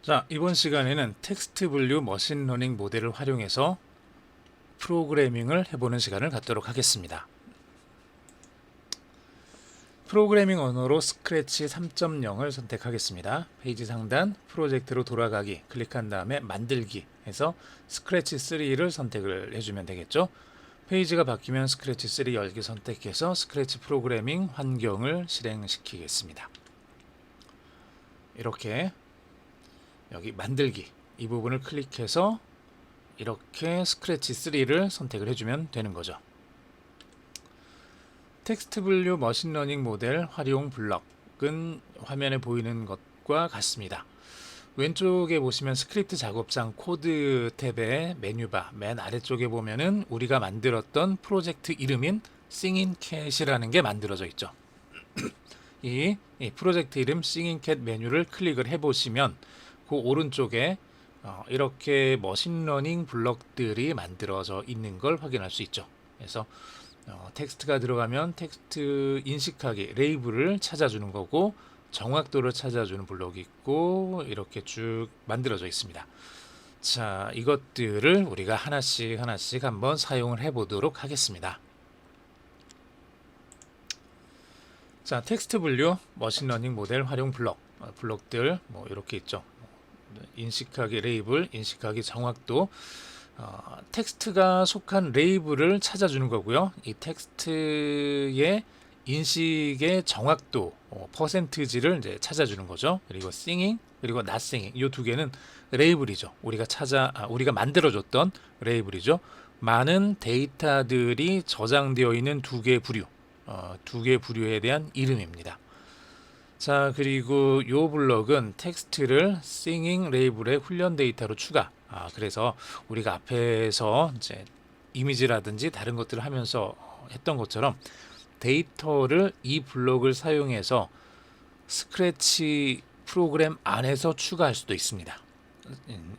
자, 이번 시간에는 텍스트 분류 머신러닝 모델을 활용해서 프로그래밍을 해보는 시간을 갖도록 하겠습니다. 프로그래밍 언어로 스크래치 3.0을 선택하겠습니다. 페이지 상단 프로젝트로 돌아가기 클릭한 다음에 만들기 해서 스크래치 3를 선택을 해주면 되겠죠. 페이지가 바뀌면 스크래치 3 열기 선택해서 스크래치 프로그래밍 환경을 실행시키겠습니다. 이렇게 여기 만들기 이 부분을 클릭해서 이렇게 스크래치 3를 선택을 해주면 되는 거죠. 텍스트 분류 머신러닝 모델 활용 블럭은 화면에 보이는 것과 같습니다. 왼쪽에 보시면 스크립트 작업장 코드 탭의 메뉴바 맨 아래쪽에 보면은 우리가 만들었던 프로젝트 이름인 싱인캣이라는 게 만들어져 있죠. 이 프로젝트 이름 싱인캣 메뉴를 클릭을 해보시면 그 오른쪽에 이렇게 머신러닝 블럭들이 만들어져 있는 걸 확인할 수 있죠. 그래서 텍스트가 들어가면 텍스트 인식하기 레이블을 찾아주는 거고 정확도를 찾아주는 블럭이 있고 이렇게 쭉 만들어져 있습니다. 자, 이것들을 우리가 하나씩 한번 사용을 해보도록 하겠습니다. 자, 텍스트 분류 머신러닝 모델 활용 블럭들 뭐 이렇게 있죠. 인식하기 레이블, 인식하기 정확도, 텍스트가 속한 레이블을 찾아주는 거고요. 이 텍스트의 인식의 정확도, 퍼센트지를 이제 찾아주는 거죠. 그리고 singing, 그리고 not singing 이 두 개는 레이블이죠. 우리가 만들어줬던 레이블이죠. 많은 데이터들이 저장되어 있는 두 개의 부류에 대한 이름입니다. 자, 그리고 이 블럭은 텍스트를 singing 레이블의 훈련 데이터로 추가. 그래서 우리가 앞에서 이제 이미지라든지 다른 것들을 하면서 했던 것처럼 데이터를 이 블럭을 사용해서 스크래치 프로그램 안에서 추가할 수도 있습니다.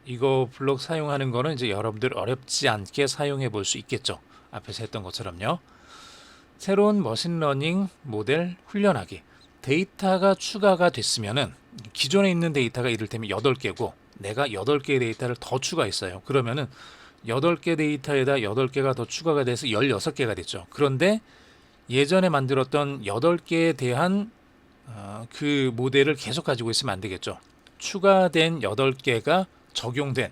이거 블럭 사용하는 거는 이제 여러분들 어렵지 않게 사용해 볼 수 있겠죠. 앞에서 했던 것처럼요. 새로운 머신러닝 모델 훈련하기. 데이터가 추가가 됐으면은 기존에 있는 데이터가 이를테면 8개고 내가 8개의 데이터를 더 추가했어요. 그러면은 8개 데이터에다 8개가 더 추가가 돼서 16개가 됐죠. 그런데 예전에 만들었던 8개에 대한 그 모델을 계속 가지고 있으면 안 되겠죠. 추가된 8개가 적용된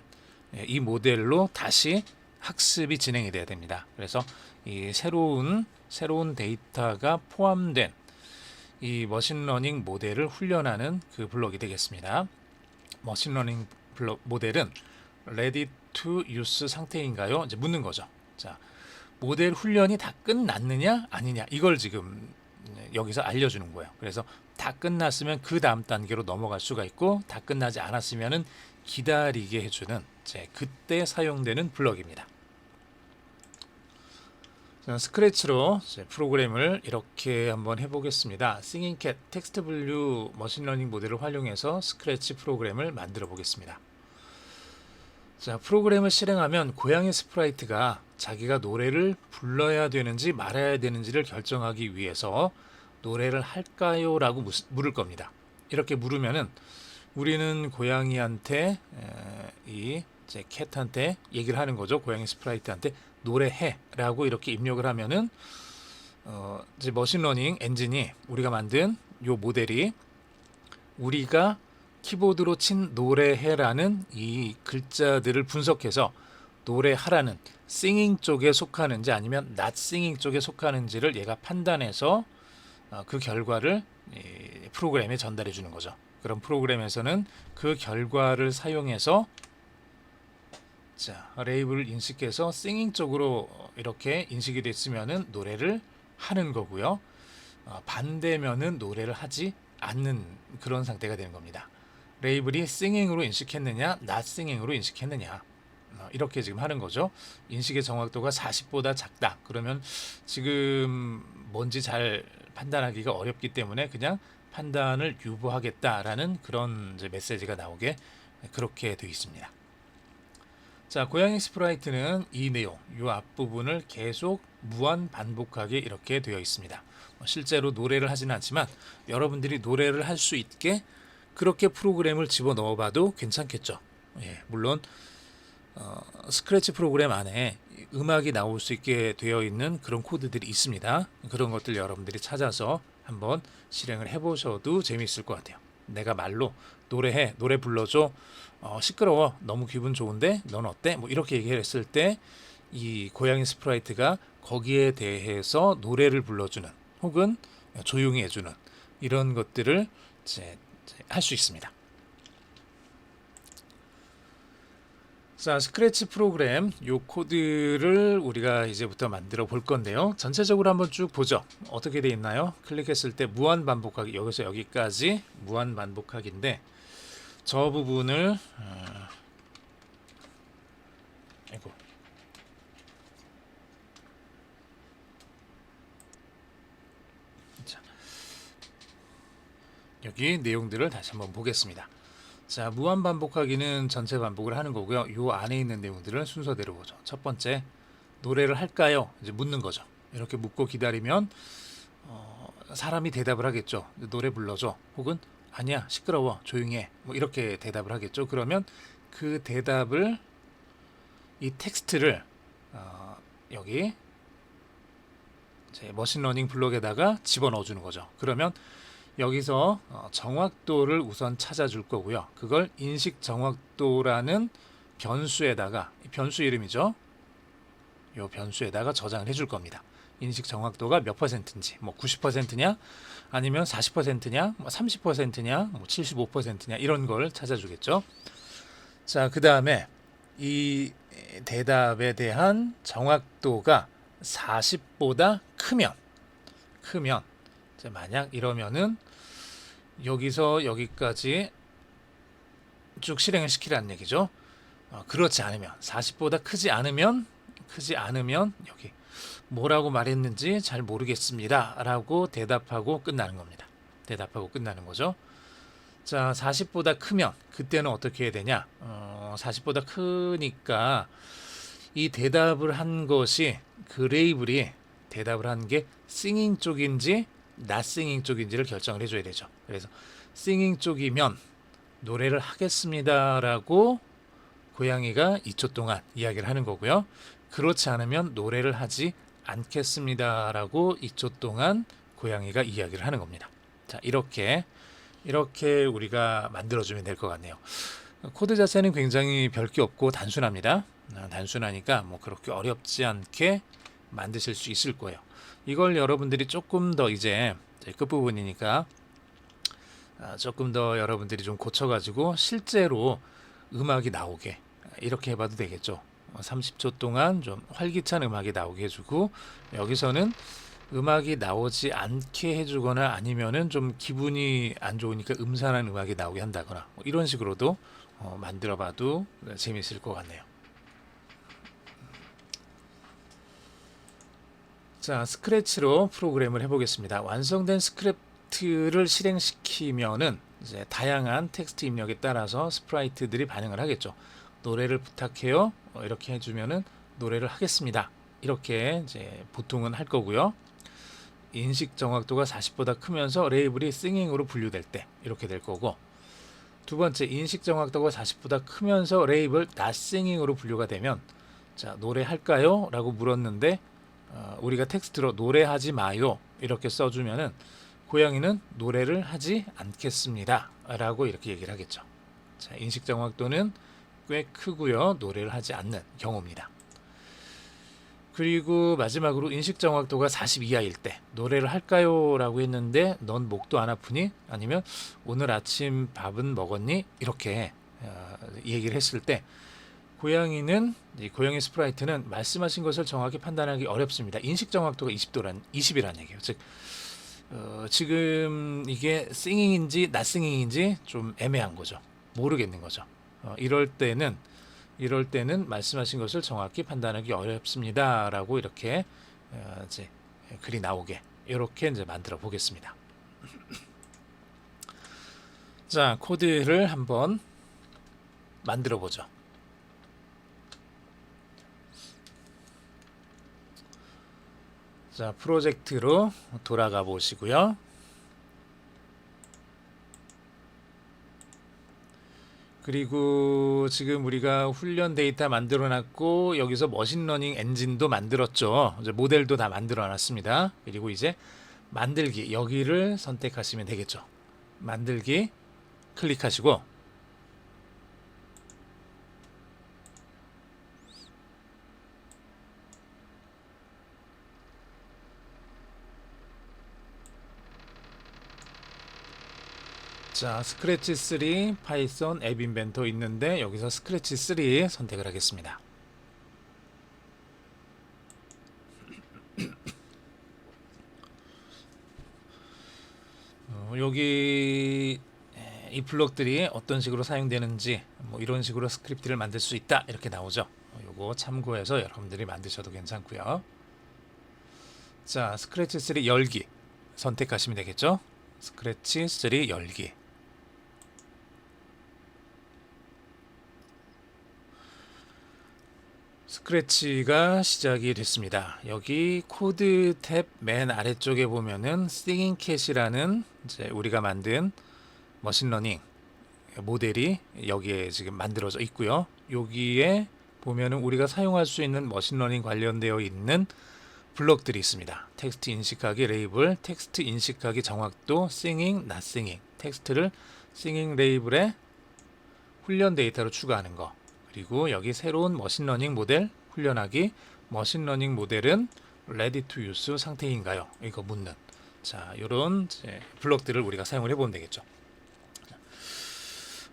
이 모델로 다시 학습이 진행이 돼야 됩니다. 그래서 이 새로운 데이터가 포함된 이 머신러닝 모델을 훈련하는 그 블록이 되겠습니다. 머신러닝 블록 모델은 ready to use 상태인가요? 이제 묻는 거죠. 자, 모델 훈련이 다 끝났느냐 아니냐 이걸 지금 여기서 알려주는 거예요. 그래서 다 끝났으면 그 다음 단계로 넘어갈 수가 있고 다 끝나지 않았으면은 기다리게 해주는 그때 사용되는 블럭입니다. 스크래치로 프로그램을 이렇게 한번 해보겠습니다. 싱인캣 텍스트 분류 머신러닝 모델을 활용해서 스크래치 프로그램을 만들어 보겠습니다. 자, 프로그램을 실행하면 고양이 스프라이트가 자기가 노래를 불러야 되는지 말아야 되는지를 결정하기 위해서 노래를 할까요? 라고 물을 겁니다. 이렇게 물으면은 우리는 고양이한테 제 캣한테 얘기를 하는 거죠. 고양이 스프라이트한테 노래해 라고 이렇게 입력을 하면은 이제 머신러닝 엔진이 우리가 만든 요 모델이 우리가 키보드로 친 노래해라는 이 글자들을 분석해서 노래하라는 singing 쪽에 속하는지 아니면 not singing 쪽에 속하는지를 얘가 판단해서 그 결과를 프로그램에 전달해 주는 거죠. 그럼 프로그램에서는 그 결과를 사용해서 자, 레이블을 인식해서 singing 쪽으로 이렇게 인식이 됐으면은 노래를 하는 거고요. 반대면은 노래를 하지 않는 그런 상태가 되는 겁니다. 레이블이 singing으로 인식했느냐, not singing으로 인식했느냐 이렇게 지금 하는 거죠. 인식의 정확도가 40보다 작다. 그러면 지금 뭔지 잘 판단하기가 어렵기 때문에 그냥 판단을 유보하겠다라는 그런 이제 메시지가 나오게 그렇게 되어 있습니다. 자, 고양이 스프라이트는 이 내용, 이 앞부분을 계속 무한 반복하게 이렇게 되어 있습니다. 실제로 노래를 하지는 않지만 여러분들이 노래를 할 수 있게 그렇게 프로그램을 집어넣어 봐도 괜찮겠죠. 예, 물론 스크래치 프로그램 안에 음악이 나올 수 있게 되어 있는 그런 코드들이 있습니다. 그런 것들 여러분들이 찾아서 한번 실행을 해보셔도 재미있을 것 같아요. 내가 말로 노래해, 노래 불러줘, 시끄러워, 너무 기분 좋은데 넌 어때? 뭐 이렇게 얘기를 했을 때 이 고양이 스프라이트가 거기에 대해서 노래를 불러주는 혹은 조용히 해주는 이런 것들을 할 수 있습니다. 자, 스크래치 프로그램 요 코드를 우리가 이제부터 만들어 볼 건데요. 전체적으로 한번 쭉 보죠. 어떻게 돼 있나요? 클릭했을 때 무한 반복하기, 여기서 여기까지 무한 반복하기인데 저 부분을 아이고. 자, 여기 내용들을 다시 한번 보겠습니다. 자, 무한 반복하기는 전체 반복을 하는 거고요. 요 안에 있는 내용들을 순서대로 보죠. 첫 번째, 노래를 할까요? 이제 묻는 거죠. 이렇게 묻고 기다리면 사람이 대답을 하겠죠. 노래 불러줘. 혹은 아니야, 시끄러워, 조용히 해. 뭐 이렇게 대답을 하겠죠. 그러면 그 대답을 이 텍스트를 여기 머신러닝 블록에다가 집어넣어 주는 거죠. 그러면 여기서 정확도를 우선 찾아줄 거고요. 그걸 인식 정확도라는 변수에다가, 변수 이름이죠. 이 변수에다가 저장을 해줄 겁니다. 인식 정확도가 몇 퍼센트인지, 뭐 90%냐, 아니면 40%냐, 뭐 30%냐, 뭐 75%냐 이런 걸 찾아주겠죠. 자, 그 다음에 이 대답에 대한 정확도가 40보다 크면 만약 이러면은 여기서 여기까지 쭉 실행을 시키라는 얘기죠. 그렇지 않으면 40보다 크지 않으면 여기 뭐라고 말했는지 잘 모르겠습니다 라고 대답하고 끝나는 겁니다. 대답하고 끝나는 거죠. 자, 40보다 크면 그때는 어떻게 해야 되냐? 40보다 크니까 이 대답을 한 것이 그 레이블이 대답을 한 게 싱잉 쪽인지 not singing 쪽인지를 결정을 해줘야 되죠. 그래서 singing 쪽이면 노래를 하겠습니다라고 고양이가 2초 동안 이야기를 하는 거고요. 그렇지 않으면 노래를 하지 않겠습니다라고 2초 동안 고양이가 이야기를 하는 겁니다. 자, 이렇게 우리가 만들어주면 될 것 같네요. 코드 자체는 굉장히 별게 없고 단순합니다. 단순하니까 뭐 그렇게 어렵지 않게 만드실 수 있을 거예요. 이걸 여러분들이 조금 더 이제 끝부분이니까 조금 더 여러분들이 좀 고쳐가지고 실제로 음악이 나오게 이렇게 해봐도 되겠죠. 30초 동안 좀 활기찬 음악이 나오게 해주고 여기서는 음악이 나오지 않게 해주거나 아니면은 좀 기분이 안 좋으니까 음산한 음악이 나오게 한다거나 뭐 이런 식으로도 만들어봐도 재미있을 것 같네요. 자, 스크래치로 프로그램을 해보겠습니다. 완성된 스크립트를 실행시키면은 이제 다양한 텍스트 입력에 따라서 스프라이트들이 반응을 하겠죠. 노래를 부탁해요. 이렇게 해주면은 노래를 하겠습니다. 이렇게 이제 보통은 할 거고요. 인식 정확도가 40보다 크면서 레이블이 싱잉으로 분류될 때 이렇게 될 거고, 두 번째 인식 정확도가 40보다 크면서 레이블 not singing으로 분류가 되면 자, 노래할까요? 라고 물었는데 우리가 텍스트로 노래하지 마요 이렇게 써주면은 고양이는 노래를 하지 않겠습니다 라고 이렇게 얘기를 하겠죠. 자, 인식 정확도는 꽤 크고요. 노래를 하지 않는 경우입니다. 그리고 마지막으로 인식 정확도가 40 이하일 때 노래를 할까요? 라고 했는데 넌 목도 안 아프니? 아니면 오늘 아침 밥은 먹었니? 이렇게 얘기를 했을 때 고양이는 이 고양이 스프라이트는 말씀하신 것을 정확히 판단하기 어렵습니다. 인식 정확도가 20이라는 얘기예요. 즉 지금 이게 싱잉인지 not singing인지 좀 애매한 거죠. 모르겠는 거죠. 이럴 때는 말씀하신 것을 정확히 판단하기 어렵습니다라고 이렇게 이제 글이 나오게 이렇게 이제 만들어 보겠습니다. 자, 코드를 한번 만들어 보죠. 자, 프로젝트로 돌아가 보시고요. 그리고 지금 우리가 훈련 데이터 만들어 놨고 여기서 머신러닝 엔진도 만들었죠. 이제 모델도 다 만들어 놨습니다. 그리고 이제 만들기 여기를 선택하시면 되겠죠. 만들기 클릭하시고 자, 스크래치 3 파이썬 앱 인벤터 있는데 여기서 스크래치 3 선택을 하겠습니다. 여기 이 블록들이 어떤 식으로 사용되는지 뭐 이런 식으로 스크립트를 만들 수 있다 이렇게 나오죠. 요거 참고해서 여러분들이 만드셔도 괜찮고요. 자, 스크래치 3 열기 선택하시면 되겠죠. 스크래치 3 열기. 스크래치가 시작이 됐습니다. 여기 코드 탭 맨 아래쪽에 보면은 Singing Cat이라는 이제 우리가 만든 머신러닝 모델이 여기에 지금 만들어져 있고요. 여기에 보면은 우리가 사용할 수 있는 머신러닝 관련되어 있는 블록들이 있습니다. 텍스트 인식하기 레이블, 텍스트 인식하기 정확도, singing, not singing, 텍스트를 singing 레이블에 훈련 데이터로 추가하는 거. 그리고 여기 새로운 머신러닝 모델 훈련하기, 머신러닝 모델은 ready to use 상태인가요? 이거 묻는. 자, 이런 블록들을 우리가 사용을 해보면 되겠죠.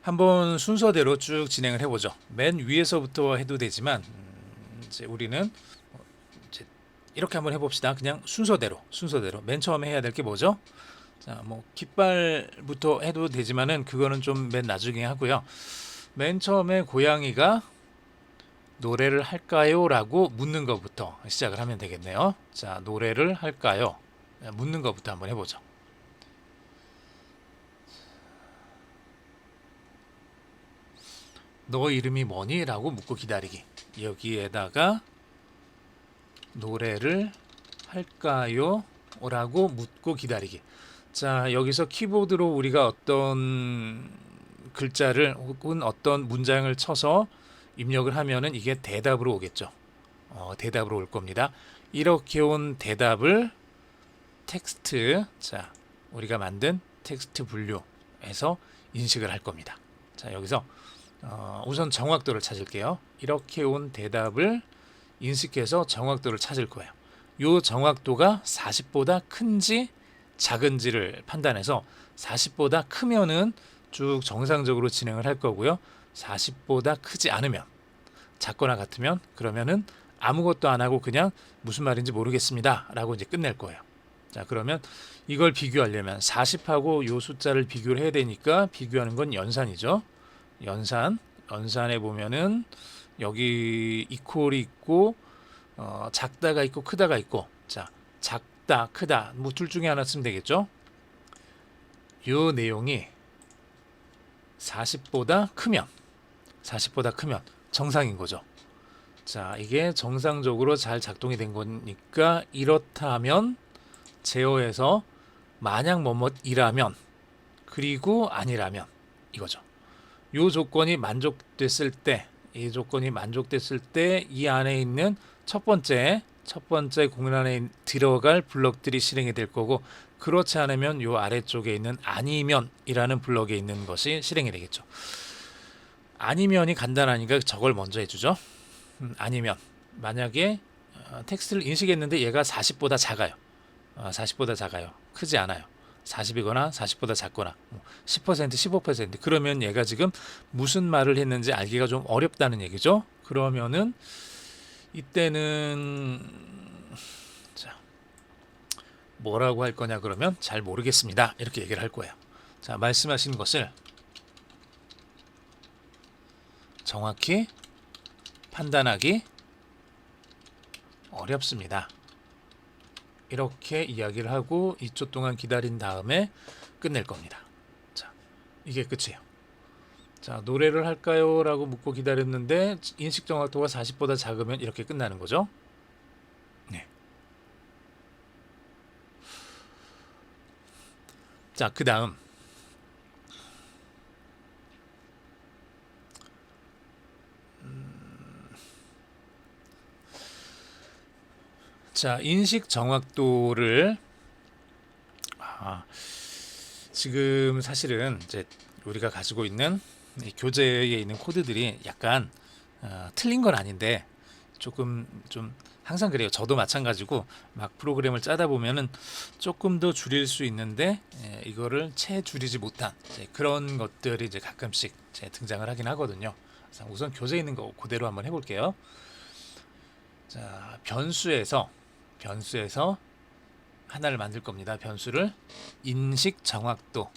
한번 순서대로 쭉 진행을 해보죠. 맨 위에서부터 해도 되지만 이제 우리는 이제 이렇게 한번 해봅시다. 그냥 순서대로 맨 처음에 해야 될 게 뭐죠? 자, 뭐 깃발부터 해도 되지만은 그거는 좀 맨 나중에 하고요. 맨 처음에 고양이가 노래를 할까요? 라고 묻는 것부터 시작을 하면 되겠네요. 자, 노래를 할까요? 묻는 것부터 한번 해보죠. 너 이름이 뭐니? 라고 묻고 기다리기. 여기에다가 노래를 할까요? 라고 묻고 기다리기. 자, 여기서 키보드로 우리가 어떤 글자를 혹은 어떤 문장을 쳐서 입력을 하면은 이게 대답으로 오겠죠. 대답으로 올 겁니다. 이렇게 온 대답을 텍스트, 자, 우리가 만든 텍스트 분류에서 인식을 할 겁니다. 자, 여기서 우선 정확도를 찾을게요. 이렇게 온 대답을 인식해서 정확도를 찾을 거예요. 이 정확도가 40보다 큰지 작은지를 판단해서 40보다 크면은 쭉 정상적으로 진행을 할 거고요. 40보다 크지 않으면, 작거나 같으면 그러면은 아무것도 안 하고 그냥 무슨 말인지 모르겠습니다 라고 이제 끝낼 거예요. 자, 그러면 이걸 비교하려면 40하고 요 숫자를 비교를 해야 되니까 비교하는 건 연산이죠. 연산에 보면은 여기 이퀄이 있고 작다가 있고 크다가 있고, 자, 작다 크다 뭐 둘 중에 하나 쓰면 되겠죠. 요 내용이 40보다 크면 정상인 거죠. 자, 이게 정상적으로 잘 작동이 된 거니까 이렇다면 제어해서 만약 뭐뭐이라면 그리고 아니라면 이거죠. 요 조건이 만족됐을 때, 이 조건이 만족됐을 때 이 안에 있는 첫 번째 공란에 들어갈 블럭들이 실행이 될 거고, 그렇지 않으면 요 아래쪽에 있는 아니면이라는 블럭에 있는 것이 실행이 되겠죠. 아니면이 간단하니까 저걸 먼저 해주죠. 아니면 만약에 텍스트를 인식했는데 얘가 40보다 작아요. 40보다 작아요. 크지 않아요. 40이거나 40보다 작거나 10%, 15% 그러면 얘가 지금 무슨 말을 했는지 알기가 좀 어렵다는 얘기죠. 그러면은 이때는 자, 뭐라고 할 거냐 그러면 잘 모르겠습니다 이렇게 얘기를 할 거예요. 자, 말씀하신 것을 정확히 판단하기 어렵습니다. 이렇게 이야기를 하고 2초 동안 기다린 다음에 끝낼 겁니다. 자, 이게 끝이에요. 자, 노래를 할까요? 라고 묻고 기다렸는데 인식 정확도가 40보다 작으면 이렇게 끝나는 거죠. 네. 자, 그 다음 자, 인식 정확도를 지금 사실은 이제 우리가 가지고 있는 이 교재에 있는 코드들이 약간 틀린 건 아닌데 조금 좀 항상 그래요. 저도 마찬가지고 막 프로그램을 짜다 보면은 조금 더 줄일 수 있는데 이거를 채 줄이지 못한 그런 것들이 이제 가끔씩 등장을 하긴 하거든요. 그래서 우선 교재에 있는 거 그대로 한번 해볼게요. 자, 변수에서 하나를 만들 겁니다. 변수를 인식 정확도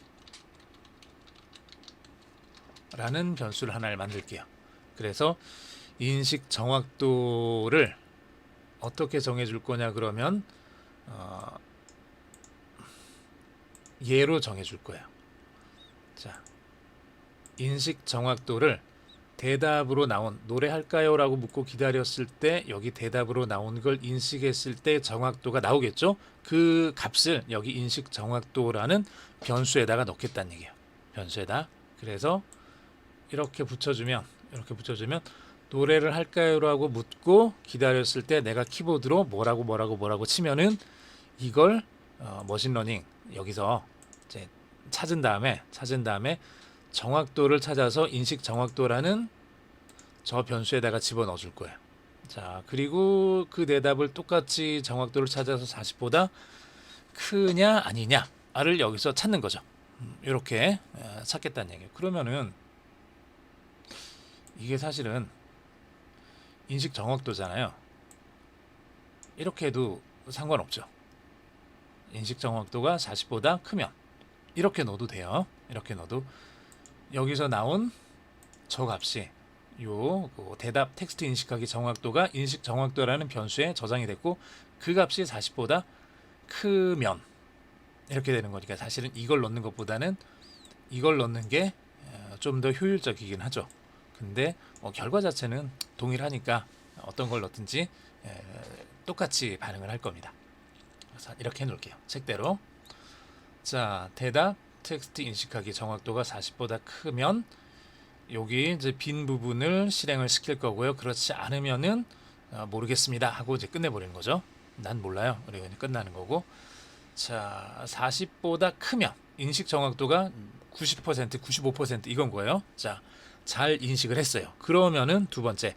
라는 변수를 하나를 만들게요. 그래서 인식 정확도를 어떻게 정해줄 거냐 그러면 얘로 정해줄 거예요. 자, 인식 정확도를 대답으로 나온 노래할까요? 라고 묻고 기다렸을 때 여기 대답으로 나온 걸 인식했을 때 정확도가 나오겠죠? 그 값을 여기 인식 정확도라는 변수에다가 넣겠다는 얘기예요. 변수에다. 그래서 이렇게 붙여주면 노래를 할까요? 라고 묻고 기다렸을 때 내가 키보드로 뭐라고 치면은 이걸 머신러닝 여기서 이제 찾은 다음에 정확도를 찾아서 인식 정확도라는 저 변수에다가 집어넣어 줄 거예요. 자, 그리고 그 대답을 똑같이 정확도를 찾아서 40보다 크냐 아니냐를 여기서 찾는 거죠. 이렇게 찾겠다는 얘기예요. 그러면은 이게 사실은 인식 정확도잖아요. 이렇게 해도 상관없죠. 인식 정확도가 40보다 크면 이렇게 넣어도 돼요. 이렇게 넣어도 여기서 나온 저 값이 요 대답 텍스트 인식하기 정확도가 인식 정확도라는 변수에 저장이 됐고 그 값이 40보다 크면 이렇게 되는 거니까 사실은 이걸 넣는 것보다는 이걸 넣는 게 좀 더 효율적이긴 하죠. 근데 결과 자체는 동일하니까 어떤 걸 넣든지 똑같이 반응을 할 겁니다. 그래서 이렇게 해놓을게요. 책대로. 자, 대답 텍스트 인식하기 정확도가 40보다 크면 여기 이제 빈 부분을 실행을 시킬 거고요. 그렇지 않으면은 모르겠습니다 하고 이제 끝내버리는 거죠. 난 몰라요. 그리고 끝나는 거고. 자, 40보다 크면 인식 정확도가 90%, 95% 이건 거예요. 자, 잘 인식을 했어요. 그러면은 두 번째,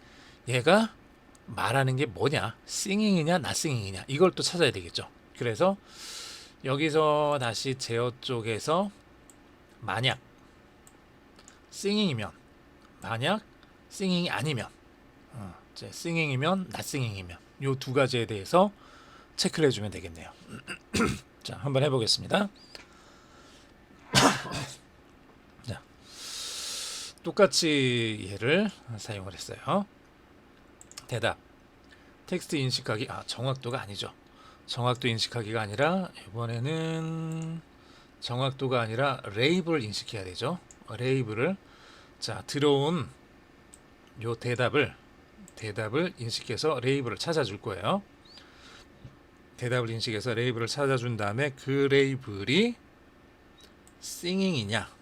얘가 말하는 게 뭐냐? 싱잉이냐, 낫싱잉이냐? 이걸 또 찾아야 되겠죠. 그래서 여기서 다시 제어 쪽에서 만약 싱잉이면, 만약 싱잉이 아니면, 싱잉이면, 낫싱잉이면 요 두 가지에 대해서 체크를 해주면 되겠네요. 자, 한번 해보겠습니다. 자, 똑같이 얘를 사용을 했어요. 대답 텍스트 인식하기 정확도가 아니죠. 정확도 인식하기가 아니라 이번에는 정확도가 아니라 레이블을 인식해야 되죠. 레이블을 자 들어온 요 대답을 인식해서 레이블을 찾아줄 거예요. 대답을 인식해서 레이블을 찾아준 다음에 그 레이블이 싱잉이냐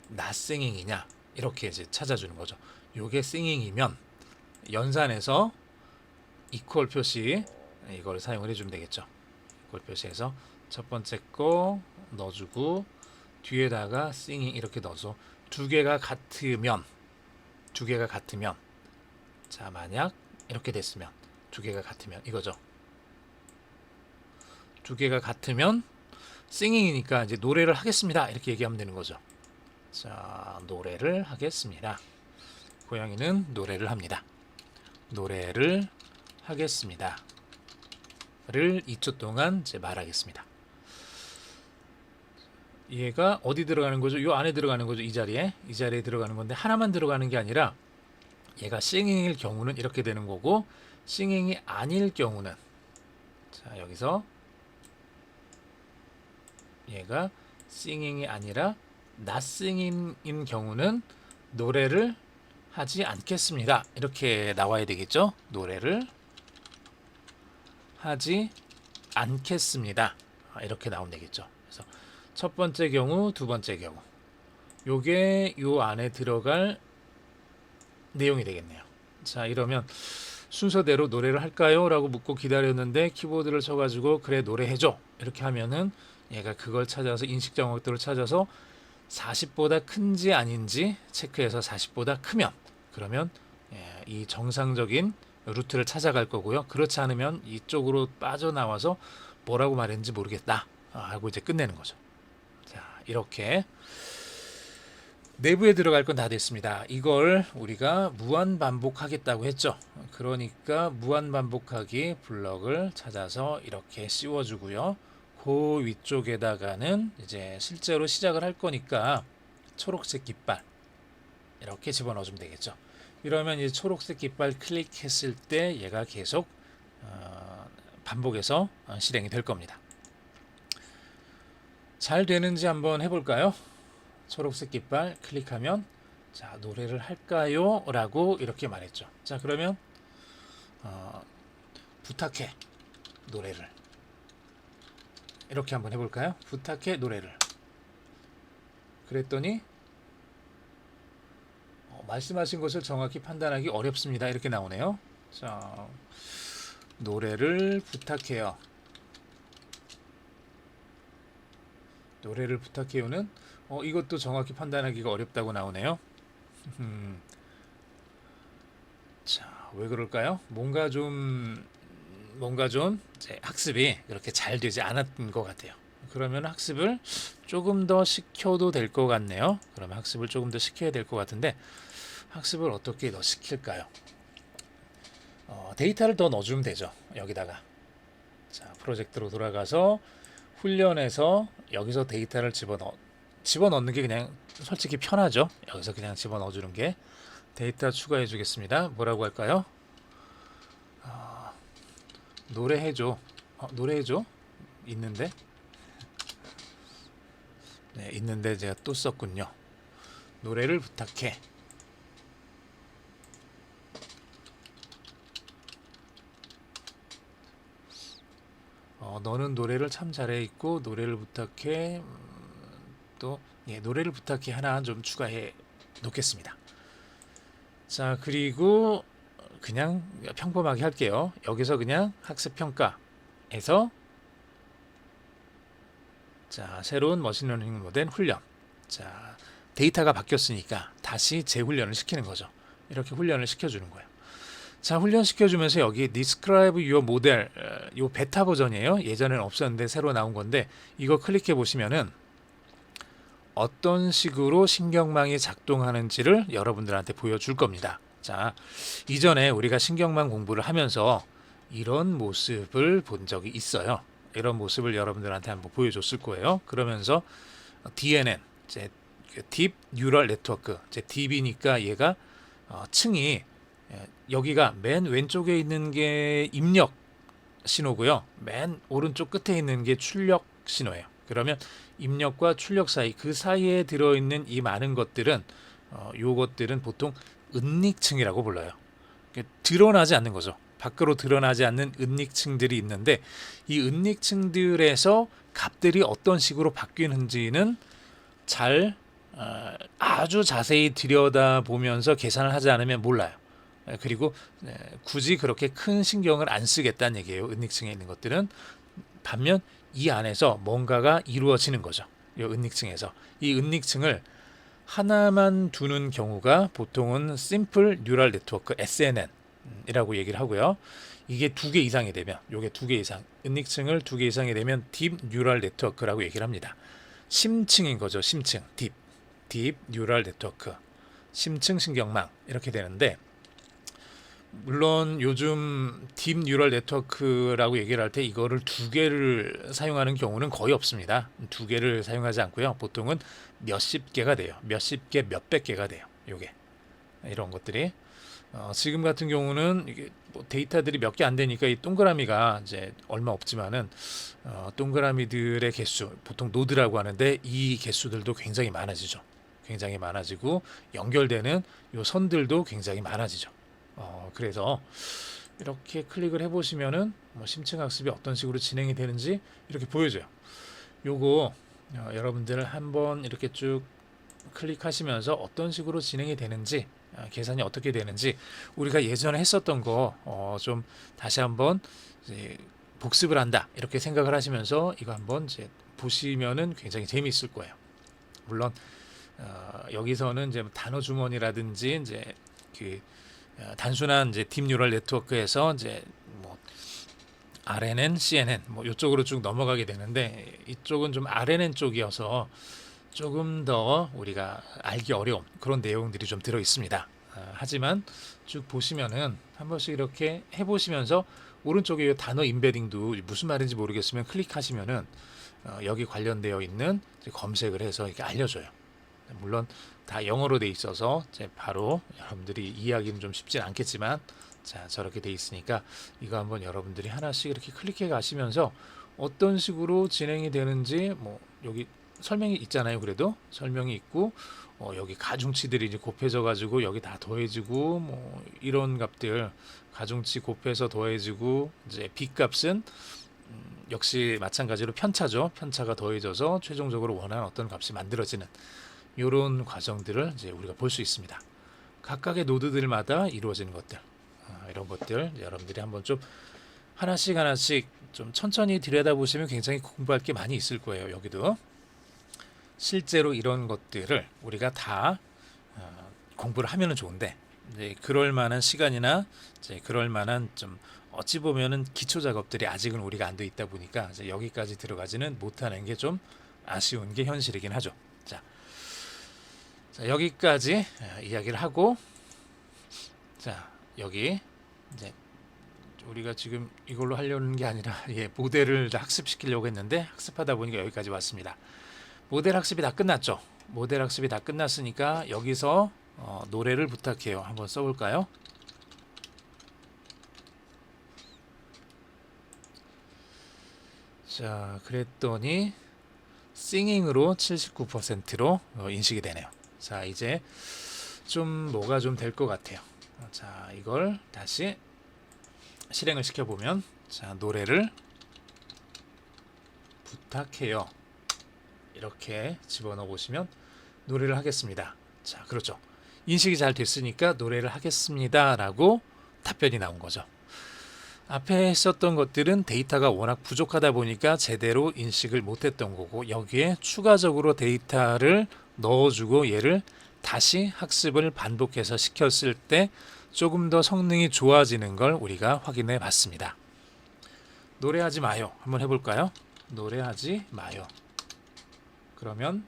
낫싱잉이냐 이렇게 이제 찾아주는 거죠. 요게 싱잉이면 연산해서 이퀄 표시 이걸 사용을 해주면 되겠죠. 이퀄 표시해서 첫 번째 거 넣어주고 뒤에다가 싱잉 이렇게 넣어서 두 개가 같으면 자 만약 이렇게 됐으면 두 개가 같으면 이거죠. 두 개가 같으면 싱잉이니까 이제 노래를 하겠습니다 이렇게 얘기하면 되는 거죠. 자 노래를 하겠습니다. 고양이는 노래를 합니다. 노래를 하겠습니다. 를 2초 동안 이제 말하겠습니다. 얘가 어디 들어가는 거죠? 이 안에 들어가는 거죠. 이 자리에 들어가는 건데 하나만 들어가는 게 아니라 얘가 싱잉일 경우는 이렇게 되는 거고 싱잉이 아닐 경우는 자 여기서 얘가 싱잉이 아니라 낫싱잉인 경우는 노래를 하지 않겠습니다. 이렇게 나와야 되겠죠? 노래를 하지 않겠습니다. 이렇게 나오면 되겠죠. 그래서 첫 번째 경우, 두 번째 경우 요게 요 안에 들어갈 내용이 되겠네요. 자 이러면 순서대로 노래를 할까요? 라고 묻고 기다렸는데 키보드를 쳐가지고 그래 노래해줘 이렇게 하면은 얘가 그걸 찾아서 인식 정확도를 찾아서 40보다 큰지 아닌지 체크해서 40보다 크면 그러면 이 정상적인 루트를 찾아갈 거고요. 그렇지 않으면 이쪽으로 빠져나와서 뭐라고 말했는지 모르겠다 하고 이제 끝내는 거죠. 자, 이렇게 내부에 들어갈 건 다 됐습니다. 이걸 우리가 무한 반복하겠다고 했죠. 그러니까 무한 반복하기 블럭을 찾아서 이렇게 씌워주고요. 그 위쪽에다가는 이제 실제로 시작을 할 거니까 초록색 깃발 이렇게 집어넣어주면 되겠죠. 이러면 이 초록색 깃발 클릭했을 때 얘가 계속 반복해서 실행이 될 겁니다. 잘 되는지 한번 해볼까요? 초록색 깃발 클릭하면 자 노래를 할까요? 라고 이렇게 말했죠. 자 그러면 부탁해 노래를 이렇게 한번 해볼까요? 부탁해 노래를 그랬더니 말씀하신 것을 정확히 판단하기 어렵습니다. 이렇게 나오네요. 자 노래를 부탁해요. 노래를 부탁해요는 이것도 정확히 판단하기가 어렵다고 나오네요. 자, 왜 그럴까요? 뭔가 좀 이제 학습이 그렇게 잘 되지 않았던 것 같아요. 그러면 학습을 조금 더 시켜도 될 것 같네요. 그러면 학습을 조금 더 시켜야 될 것 같은데 학습을 어떻게 더 시킬까요? 데이터를 더 넣어주면 되죠. 여기다가 자 프로젝트로 돌아가서 훈련해서 여기서 데이터를 집어넣는 게 그냥 솔직히 편하죠. 여기서 그냥 집어넣어주는 게 데이터 추가해 주겠습니다. 뭐라고 할까요? 노래해줘. 노래해줘? 있는데? 네, 있는데 제가 또 썼군요. 노래를 부탁해. 너는 노래를 참 잘해 있고 노래를 부탁해. 또 노래를 부탁해 하나 좀 추가해 놓겠습니다. 자 그리고 그냥 평범하게 할게요. 여기서 그냥 학습 평가에서 자 새로운 머신러닝 모델 훈련. 자 데이터가 바뀌었으니까 다시 재훈련을 시키는 거죠. 이렇게 훈련을 시켜주는 거예요. 자 훈련 시켜주면서 여기 Describe Your Model 요 베타 버전이에요. 예전에는 없었는데 새로 나온 건데 이거 클릭해 보시면은 어떤 식으로 신경망이 작동하는지를 여러분들한테 보여줄 겁니다. 자, 이전에 우리가 신경망 공부를 하면서 이런 모습을 본 적이 있어요. 이런 모습을 여러분들한테 한번 보여줬을 거예요. 그러면서 DNN, 이제 Deep Neural Network, 이제 Deep이니까 얘가 층이 여기가 맨 왼쪽에 있는 게 입력 신호고요. 맨 오른쪽 끝에 있는 게 출력 신호예요. 그러면 입력과 출력 사이 그 사이에 들어있는 이 많은 것들은 요것들은 보통 은닉층이라고 불러요. 드러나지 않는 거죠. 밖으로 드러나지 않는 은닉층들이 있는데 이 은닉층들에서 값들이 어떤 식으로 바뀌는지는 잘 아주 자세히 들여다보면서 계산을 하지 않으면 몰라요. 그리고 굳이 그렇게 큰 신경을 안 쓰겠다는 얘기예요. 은닉층에 있는 것들은. 반면 이 안에서 뭔가가 이루어지는 거죠. 이 은닉층에서. 이 은닉층을 하나만 두는 경우가 보통은 Simple Neural Network SNN이라고 얘기를 하고요. 이게 2개 이상이 되면 요게 2개 이상 은닉층을 2개 이상이 되면 Deep Neural Network라고 얘기를 합니다. 심층인 거죠. 심층. Deep Neural Network. 심층 신경망 이렇게 되는데 물론 요즘 딥 뉴럴 네트워크라고 얘기를 할 때 이거를 2개를 사용하는 경우는 거의 없습니다. 2개를 사용하지 않고요. 보통은 몇십 개가 돼요. 몇십 개, 몇백 개가 돼요. 요게 이런 것들이 지금 같은 경우는 이게 뭐 데이터들이 몇 개 안 되니까 이 동그라미가 이제 얼마 없지만은 동그라미들의 개수 보통 노드라고 하는데 이 개수들도 굉장히 많아지죠. 굉장히 많아지고 연결되는 요 선들도 굉장히 많아지죠. 그래서 이렇게 클릭을 해보시면은 뭐 심층 학습이 어떤 식으로 진행이 되는지 이렇게 보여줘요. 요거 여러분들 한번 이렇게 쭉 클릭하시면서 어떤 식으로 진행이 되는지, 계산이 어떻게 되는지 우리가 예전에 했었던 거 좀 다시 한번 이제 복습을 한다 이렇게 생각을 하시면서 이거 한번 이제 보시면은 굉장히 재미있을 거예요. 물론 여기서는 이제 단어 주머니라든지 이제 그 단순한 이제 딥 뉴럴 네트워크에서 이제 뭐 RNN, CNN 뭐 이쪽으로 쭉 넘어가게 되는데 이쪽은 좀 RNN 쪽이어서 조금 더 우리가 알기 어려운 그런 내용들이 좀 들어 있습니다. 하지만 쭉 보시면은 한 번씩 이렇게 해보시면서 오른쪽에 단어 임베딩도 무슨 말인지 모르겠으면 클릭하시면은 여기 관련되어 있는 검색을 해서 이렇게 알려줘요. 물론 다 영어로 돼 있어서 이제 바로 여러분들이 이해하기는 좀 쉽진 않겠지만 자 저렇게 돼 있으니까 이거 한번 여러분들이 하나씩 이렇게 클릭해 가시면서 어떤 식으로 진행이 되는지 뭐 여기 설명이 있잖아요. 그래도 설명이 있고 여기 가중치들이 이제 곱해져 가지고 여기 다 더해지고 뭐 이런 값들 가중치 곱해서 더해지고 이제 B값은 역시 마찬가지로 편차죠. 편차가 더해져서 최종적으로 원하는 어떤 값이 만들어지는 이런 과정들을 이제 우리가 볼 수 있습니다. 각각의 노드들마다 이루어지는 것들 이런 것들 여러분들이 한번 좀 하나씩 하나씩 좀 천천히 들여다보시면 굉장히 공부할 게 많이 있을 거예요. 여기도 실제로 이런 것들을 우리가 다 공부를 하면은 좋은데 이제 그럴 만한 시간이나 이제 그럴 만한 좀 어찌 보면은 기초 작업들이 아직은 우리가 안 돼 있다 보니까 이제 여기까지 들어가지는 못하는 게 좀 아쉬운 게 현실이긴 하죠. 자 여기까지 이야기를 하고 자 여기 이제 우리가 지금 이걸로 하려는 게 아니라 모델을 학습시키려고 했는데 학습하다 보니까 여기까지 왔습니다. 모델 학습이 다 끝났죠. 모델 학습이 다 끝났으니까 여기서 노래를 부탁해요. 한번 써볼까요? 자, 그랬더니 싱잉으로 79%로 인식이 되네요. 자, 이제 좀 뭐가 좀 될 것 같아요. 자, 이걸 다시 실행을 시켜보면 자, 노래를 부탁해요. 이렇게 집어넣어 보시면 노래를 하겠습니다. 자, 그렇죠. 인식이 잘 됐으니까 노래를 하겠습니다 라고 답변이 나온 거죠. 앞에 했었던 것들은 데이터가 워낙 부족하다 보니까 제대로 인식을 못했던 거고 여기에 추가적으로 데이터를 넣어주고 얘를 다시 학습을 반복해서 시켰을 때 조금 더 성능이 좋아지는 걸 우리가 확인해 봤습니다. 노래하지 마요. 한번 해볼까요? 노래하지 마요. 그러면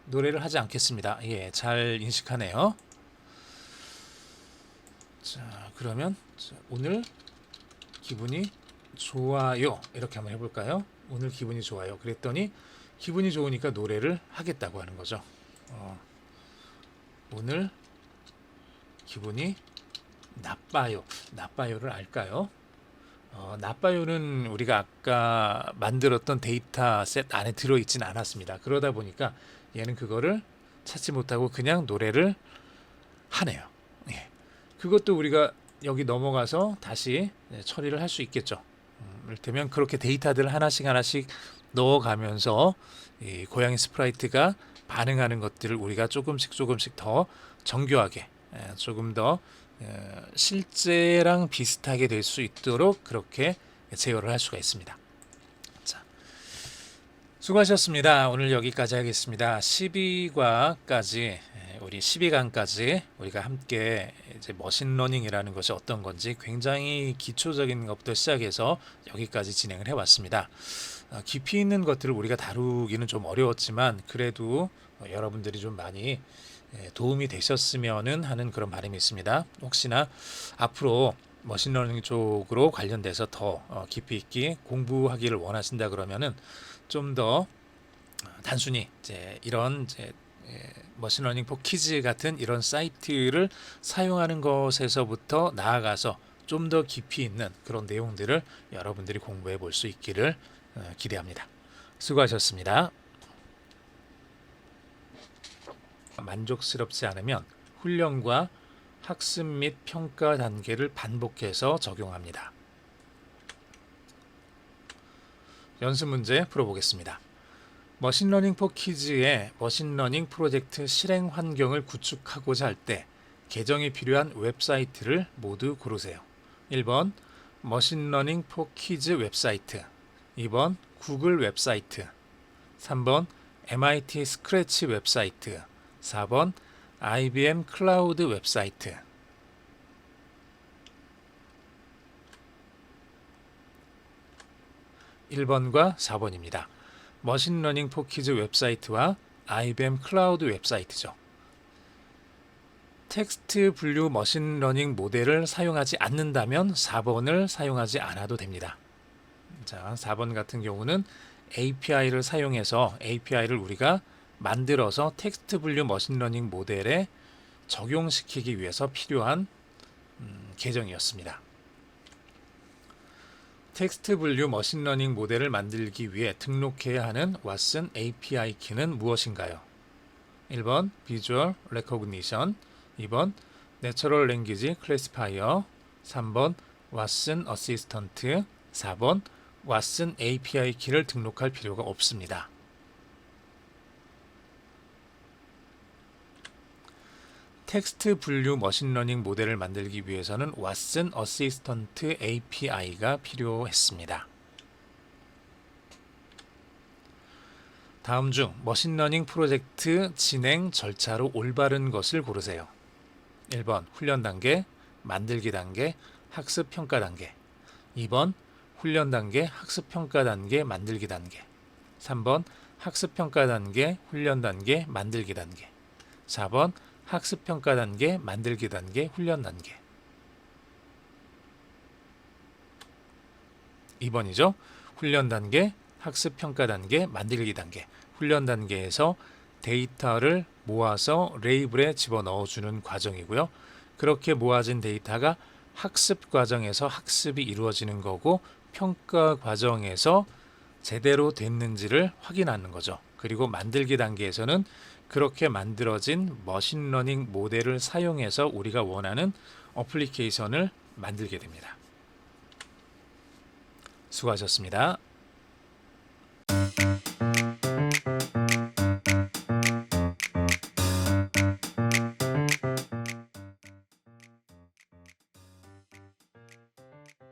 노래를 하지 않겠습니다. 예, 잘 인식하네요. 자, 그러면 오늘 기분이 좋아요. 이렇게 한번 해볼까요? 오늘 기분이 좋아요. 그랬더니 기분이 좋으니까 노래를 하겠다고 하는 거죠. 오늘 기분이 나빠요. 나빠요를 알까요? 나빠요는 우리가 아까 만들었던 데이터셋 안에 들어있진 않았습니다. 그러다 보니까 얘는 그거를 찾지 못하고 그냥 노래를 하네요. 예. 그것도 우리가 여기 넘어가서 다시 처리를 할 수 있겠죠. 이를테면 그렇게 데이터들 하나씩 하나씩 넣어가면서 이 고양이 스프라이트가 반응하는 것들을 우리가 조금씩 더 정교하게 조금 더 실제랑 비슷하게 될 수 있도록 그렇게 제어를 할 수가 있습니다. 자, 수고하셨습니다. 오늘 여기까지 하겠습니다. 12과까지 우리 12강까지 우리가 함께 이제 머신러닝이라는 것이 어떤 건지 굉장히 기초적인 것부터 시작해서 여기까지 진행을 해왔습니다. 깊이 있는 것들을 우리가 다루기는 좀 어려웠지만 그래도 여러분들이 좀 많이 도움이 되셨으면 하는 그런 바람이 있습니다. 혹시나 앞으로 머신러닝 쪽으로 관련돼서 더 깊이 있게 공부하기를 원하신다 그러면은 좀 더 단순히 이제 이런 이제 머신러닝 포 키즈 같은 이런 사이트를 사용하는 것에서부터 나아가서 좀 더 깊이 있는 그런 내용들을 여러분들이 공부해 볼 수 있기를 기대합니다. 수고하셨습니다. 만족스럽지 않으면 훈련과 학습 및 평가 단계를 반복해서 적용합니다. 연습 문제 풀어보겠습니다. 머신러닝 포 키즈의 머신러닝 프로젝트 실행 환경을 구축하고자 할 때 계정이 필요한 웹사이트를 모두 고르세요. 1번 머신러닝 포 키즈 웹사이트, 2번 구글 웹사이트, 3번 MIT 스크래치 웹사이트, 4번 IBM 클라우드 웹사이트. 1번과 4번입니다. 머신러닝 포 키즈 웹사이트와 IBM 클라우드 웹사이트죠. 텍스트 분류 머신러닝 모델을 사용하지 않는다면 4번을 사용하지 않아도 됩니다. 자, 4번 같은 경우는 API를 사용해서 API를 우리가 만들어서 텍스트 분류 머신러닝 모델에 적용시키기 위해서 필요한 계정이었습니다. 텍스트 분류 머신러닝 모델을 만들기 위해 등록해야 하는 왓슨 API 키는 무엇인가요? 1번 비주얼 레코그니션, 2번 내처럴 랭귀지 클래시파이어, 3번 왓슨 어시스턴트, 4번 왓슨 API 키를 등록할 필요가 없습니다. 텍스트 분류 머신러닝 모델을 만들기 위해서는 왓슨 어시스턴트 API가 필요했습니다. 다음 중 머신러닝 프로젝트 진행 절차로 올바른 것을 고르세요. 1번 훈련 단계, 만들기 단계, 학습 평가 단계, 2번 훈련 단계, 학습 평가 단계, 만들기 단계, 3번 학습 평가 단계, 훈련 단계, 만들기 단계, 4번 학습 평가 단계, 만들기 단계, 훈련 단계. 2번이죠. 훈련 단계, 학습 평가 단계, 만들기 단계. 훈련 단계에서 데이터를 모아서 레이블에 집어넣어 주는 과정이고요. 그렇게 모아진 데이터가 학습 과정에서 학습이 이루어지는 거고, 평가 과정에서 제대로 됐는지를 확인하는 거죠. 그리고 만들기 단계에서는 그렇게 만들어진 머신러닝 모델을 사용해서 우리가 원하는 어플리케이션을 만들게 됩니다. 수고하셨습니다.